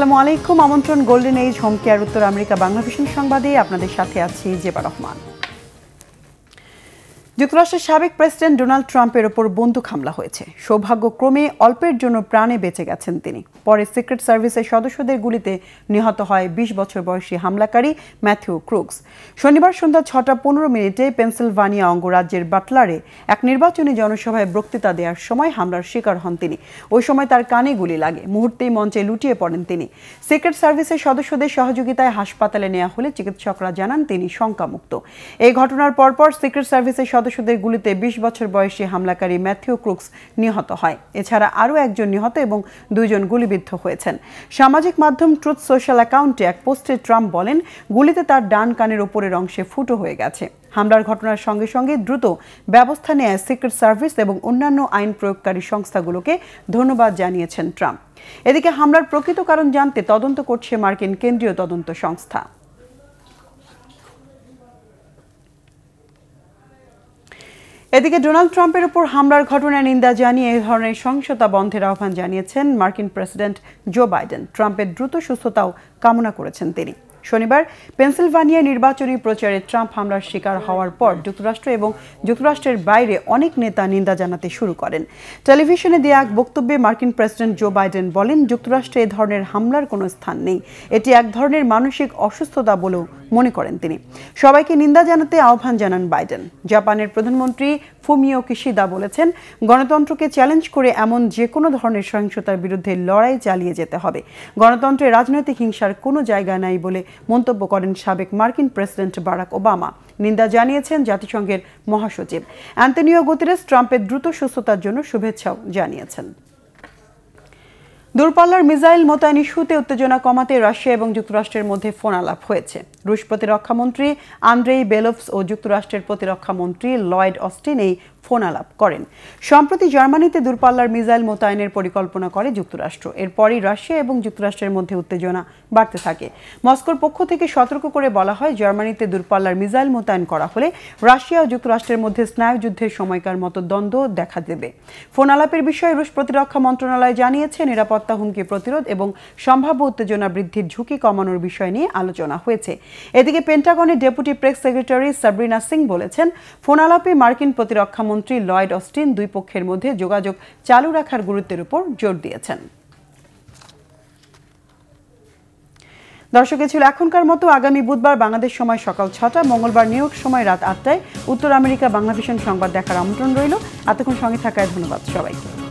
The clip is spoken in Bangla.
আসসালামু আলাইকুম। আমন্ত্রণ গোল্ডেন এজ হোম কেয়ার উত্তর আমেরিকা বাংলা ভিশন সংবাদে আপনাদের সাথে আছি জেবা রহমান। যুক্তরাষ্ট্রের সাবেক প্রেসিডেন্ট ডোনাল্ড ট্রাম্পের ওপর বন্দুক হামলা হয়েছে। সৌভাগ্যক্রমে অল্পের জন্য প্রাণে বেঁচে গেছেন তিনি। পরে সিক্রেট সার্ভিসের সদস্যদের গুলিতে নিহত হয় ২০ বছর বয়সী হামলাকারী ম্যাথিউ ক্রুকস। শনিবার সন্ধ্যা ৬টা ১৫ পেনসিলভানিয়া অঙ্গরাজ্যের বাটলারে এক নির্বাচনী জনসভায় বক্তৃতা দেওয়ার সময় হামলার শিকার হন তিনি। ওই সময় তার কানে গুলি লাগে। মুহূর্তেই মঞ্চে লুটিয়ে পড়েন তিনি। সিক্রেট সার্ভিসের সদস্যদের সহযোগিতায় হাসপাতালে নেওয়া হলে চিকিৎসকরা জানান তিনি শঙ্কামুক্ত। এই ঘটনার পরপর সিক্রেট সার্ভিসের সদস্যদের গুলিতে ২০ বছর বয়সী হামলাকারী ম্যাথিউ ক্রুকস নিহত হয়। এছাড়া আরও একজন নিহত এবং ২ জন গুলিবিদ্ধ হয়েছেন। সামাজিক মাধ্যম ট্রুথ সোশ্যাল অ্যাকাউন্টে এক পোস্টে ট্রাম্প বলেন, গুলিতে তার ডান কানের ওপরের অংশে ফুটো হয়ে গেছে। হামলার ঘটনার সঙ্গে সঙ্গে দ্রুত ব্যবস্থা নেয় সিক্রেট সার্ভিস এবং অন্যান্য আইন প্রয়োগকারী সংস্থাগুলোকে ধন্যবাদ জানিয়েছেন ট্রাম্প। এদিকে হামলার প্রকৃত কারণ জানতে তদন্ত করছে মার্কিন কেন্দ্রীয় তদন্ত সংস্থা। এদিকে ডোনাল্ড ট্রাম্পের উপর হামলার ঘটনার নিন্দা জানিয়ে এই ধরনের সহিংসতা বন্ধের আহ্বান জানিয়েছেন মার্কিন প্রেসিডেন্ট জো বাইডেন। ট্রাম্পের দ্রুত সুস্থতাও কামনা করেছেন তিনি। শনিবার পেনসিলভানিয়া নির্বাচনী প্রচারে ট্রাম্প হামলার শিকার হওয়ার পর যুক্তরাষ্ট্র এবং যুক্তরাষ্ট্রের বাইরে অনেক নেতা নিন্দা জানাতে শুরু করেন। টেলিভিশনে দেয়া এক বক্তব্যে মার্কিন প্রেসিডেন্ট জো বাইডেন বলেন, যুক্তরাষ্ট্রে এ ধরনের হামলার কোনো স্থান নেই। এটি এক ধরনের মানসিক অসুস্থতা বলেও মনে করেন তিনি। সবাইকে নিন্দা জানাতে আহ্বান জানান বাইডেন। জাপানের প্রধানমন্ত্রী ফুমিও কিশিদা বলেছেন, গণতন্ত্রকে চ্যালেঞ্জ করে এমন যে কোনো ধরনের সহিংসতার বিরুদ্ধে লড়াই চালিয়ে যেতে হবে। গণতন্ত্রে রাজনৈতিক হিংসার কোনো জায়গা নাই বলে মন্তব্য করেন সাবেক মার্কিন প্রেসিডেন্ট বারাক ওবামা। নিন্দা জানিয়েছেন জাতিসংঘের মহাসচিব অ্যান্তনিও গুতেরেস। ট্রাম্পের দ্রুত সুস্থতার জন্য শুভেচ্ছাও জানিয়েছেন। দূরপাল্লার মিসাইল মোতায়েন ইস্যুতে উত্তেজনা কমাতে রাশিয়া এবং যুক্তরাষ্ট্রের মধ্যে ফোন আলাপ হয়েছে। রুশ প্রতিরক্ষামন্ত্রী আন্দ্রেই বেলোভস ও যুক্তরাষ্ট্রের প্রতিরক্ষামন্ত্রী লয়েড অস্টিন এই ফোন আলাপ করেন। সম্প্রতি জার্মানিতে দূরপাল্লার মিসাইল মোতায়েনের পরিকল্পনা করে যুক্তরাষ্ট্র। এরপরই রাশিয়া এবং যুক্তরাষ্ট্রের মধ্যে উত্তেজনা বাড়তে থাকে। মস্কোর পক্ষ থেকে সতর্ক করে বলা হয়, জার্মানিতে দূরপাল্লার মিসাইল মোতায়েন করা হলে রাশিয়া ও যুক্তরাষ্ট্রের মধ্যে স্নায়ুযুদ্ধের সময়কার মতো দ্বন্দ্ব দেখা দেবে। ফোন আলাপের বিষয়ে রুশ প্রতিরক্ষা মন্ত্রণালয় জানিয়েছে, নিরাপত্তা হুমকি প্রতিরোধ এবং সম্ভাব্য উত্তেজনা বৃদ্ধির ঝুঁকি কমানোর বিষয় নিয়ে আলোচনা হয়েছে। এদিকে পেন্টাগনের deputy press secretary Sabrina Singh বলেছেন, ফোন আলাপে মার্কিন প্রতিরক্ষা মন্ত্রী লয়েড অস্টিন দুই পক্ষের মধ্যে যোগাযোগ চালু রাখার গুরুত্বের উপর জোর দিয়েছেন। দর্শক, ছিল এখনকার মতো। আগামী বুধবার বাংলাদেশ সময় সকাল ৬টা, মঙ্গলবার নিউ ইয়র্ক সময় রাত ৮টায় উত্তর আমেরিকা বাংলা ভিশন সংবাদ দেখার আমন্ত্রণ রইল। এতক্ষণ সঙ্গে থাকায় ধন্যবাদ সবাইকে।